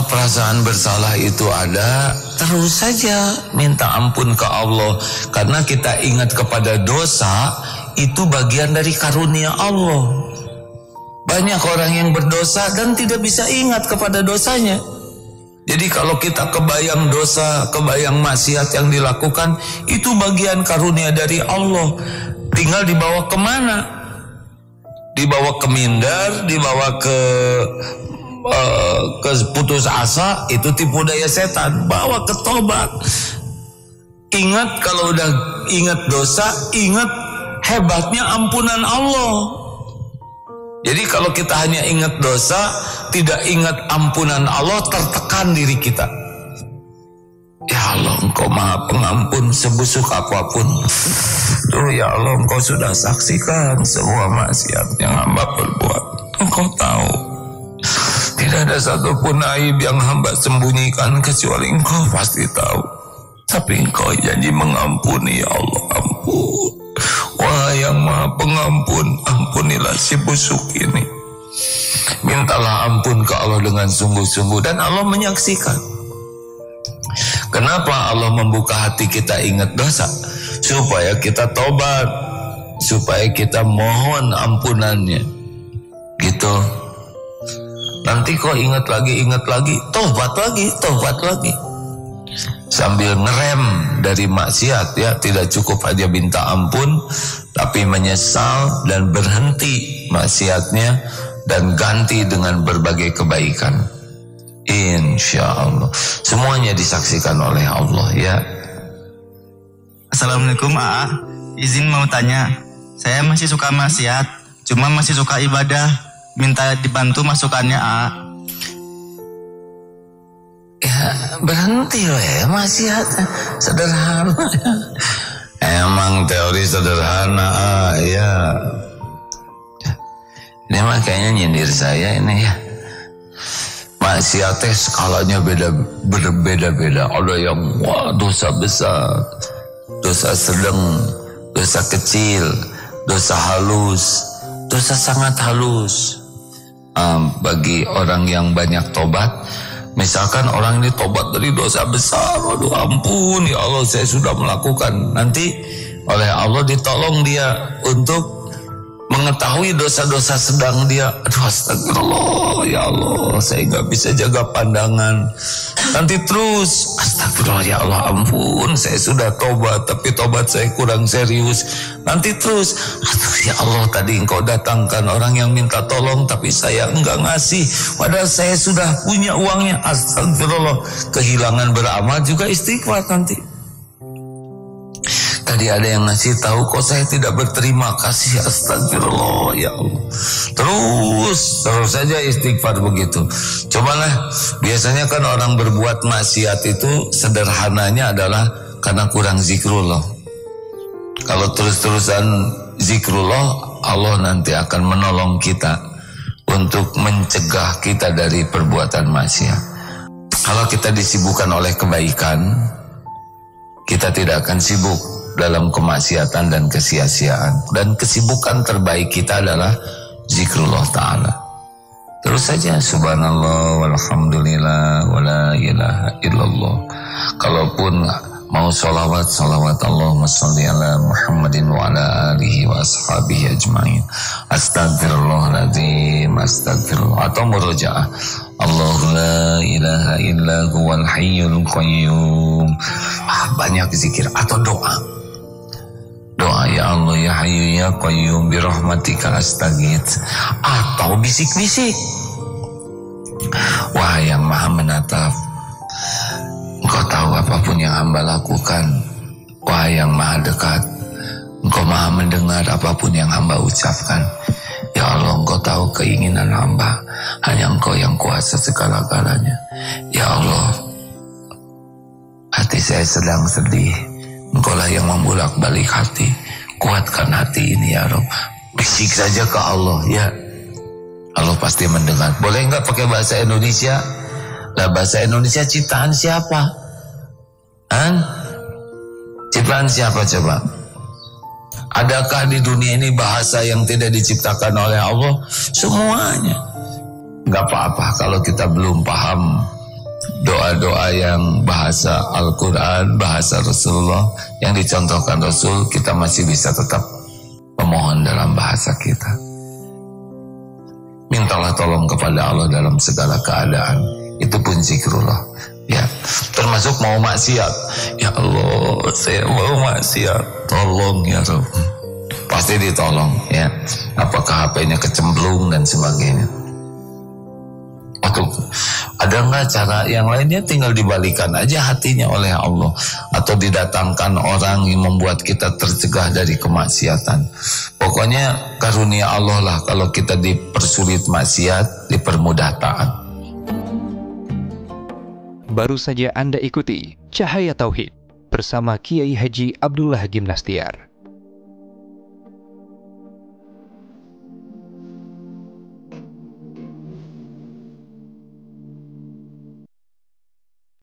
Kalau perasaan bersalah itu ada, terus saja minta ampun ke Allah. Karena kita ingat kepada dosa, itu bagian dari karunia Allah. Banyak orang yang berdosa dan tidak bisa ingat kepada dosanya. Jadi kalau kita kebayang dosa, kebayang maksiat yang dilakukan, itu bagian karunia dari Allah. Tinggal dibawa kemana? Dibawa ke minder, dibawa ke putus asa, itu tipu daya setan. Bawa ke tobat. Ingat, kalau udah ingat dosa, ingat hebatnya ampunan Allah. Jadi kalau kita hanya ingat dosa, tidak ingat ampunan Allah, tertekan diri kita. Ya Allah, Engkau Maha Pengampun sebusuk apapun. Duh, ya Allah, Engkau sudah saksikan semua maksiat yang hamba perbuat. Engkau tahu. Tidak ada satupun aib yang hamba sembunyikan, kecuali Engkau pasti tahu. Tapi Engkau janji mengampuni, ya Allah, ampun. Wah, yang Maha Pengampun, ampunilah si busuk ini. Mintalah ampun ke Allah dengan sungguh-sungguh, dan Allah menyaksikan. Kenapa Allah membuka hati kita ingat dosa? Supaya kita tobat, supaya kita mohon ampunannya. Gitu. Nanti kok ingat lagi, tobat lagi. Sambil ngerem dari maksiat, ya, tidak cukup aja minta ampun, tapi menyesal dan berhenti maksiatnya dan ganti dengan berbagai kebaikan. Insya Allah semuanya disaksikan oleh Allah, ya. Assalamualaikum AA, izin mau tanya, saya masih suka maksiat, cuma masih suka ibadah. Minta dibantu masukannya, A. Ya, berhenti weh, maksiat sederhana. Emang teori sederhana, ya. Ini mah kayaknya nyindir saya ini, ya. Maksiatnya skalanya berbeda-beda. Ada yang wah, dosa besar, dosa sedang, dosa kecil, dosa halus, dosa sangat halus. Bagi orang yang banyak tobat, misalkan orang ini tobat dari dosa besar, waduh ampun ya Allah, saya sudah melakukan. Nanti oleh Allah ditolong dia untuk mengetahui dosa-dosa sedang dia. Aduh, astagfirullah ya Allah, saya gak bisa jaga pandangan. Nanti terus astagfirullah ya Allah, ampun saya sudah tobat, tapi tobat saya kurang serius. Nanti terus, aduh ya Allah, tadi Engkau datangkan orang yang minta tolong, tapi saya enggak ngasih, padahal saya sudah punya uangnya. Astagfirullah. Kehilangan beramal juga istighfar nanti. Tadi ada yang ngasih tahu, kok saya tidak berterima kasih. Astagfirullah ya Allah. Terus saja istighfar begitu. Cobalah, biasanya kan orang berbuat maksiat itu sederhananya adalah karena kurang zikrullah. Kalau terus-terusan zikrullah, Allah nanti akan menolong kita untuk mencegah kita dari perbuatan maksiat. Kalau kita disibukkan oleh kebaikan, kita tidak akan sibuk dalam kemaksiatan dan kesia-siaan. Dan kesibukan terbaik kita adalah zikrullah ta'ala. Terus saja subhanallah walhamdulillah wala ilaha illallah. Kalaupun mau salawat Allahumma salli ala Muhammadin wa ala alihi wa ashabihi ajma'in. Astagfirullahaladzim, astagfirullah. Atau murojaah, Allahu la ilaha illa huwal hayyul qayyum. Banyak zikir atau doa. Doa, ya Allah ya Hayyu ya Qayyum birahmatika astaghits. Atau bisik-bisik, wah yang Maha menatap, Engkau tahu apapun yang hamba lakukan. Wah yang Maha dekat, Engkau Maha mendengar apapun yang hamba ucapkan. Ya Allah, Engkau tahu keinginan hamba, hanya Engkau yang kuasa segala-galanya. Ya Allah, hati saya sedang sedih, Engkaulah yang membolak-balik hati. Kuatkan hati ini ya Rabb. Bisik saja ke Allah, ya. Allah pasti mendengar. Boleh enggak pakai bahasa Indonesia? Lah bahasa Indonesia ciptaan siapa? Ciptaan siapa coba? Adakah di dunia ini bahasa yang tidak diciptakan oleh Allah? Semuanya. Enggak apa-apa kalau kita belum paham doa-doa yang bahasa Al-Quran, bahasa Rasulullah yang dicontohkan Rasul, kita masih bisa tetap memohon dalam bahasa kita. Mintalah tolong kepada Allah dalam segala keadaan. Itu pun zikrullah. Ya, termasuk mau maksiat. Ya Allah, saya mau maksiat. Tolong ya Rabb. Pasti ditolong ya. Apakah HP-nya kecemplung dan sebagainya. Atau ada nggak cara yang lainnya, tinggal dibalikan aja hatinya oleh Allah, atau didatangkan orang yang membuat kita tercegah dari kemaksiatan. Pokoknya karunia Allah lah, kalau kita dipersulit maksiat, dipermudah taat. Baru saja Anda ikuti Cahaya Tauhid bersama Kiai Haji Abdullah Gimnastiar.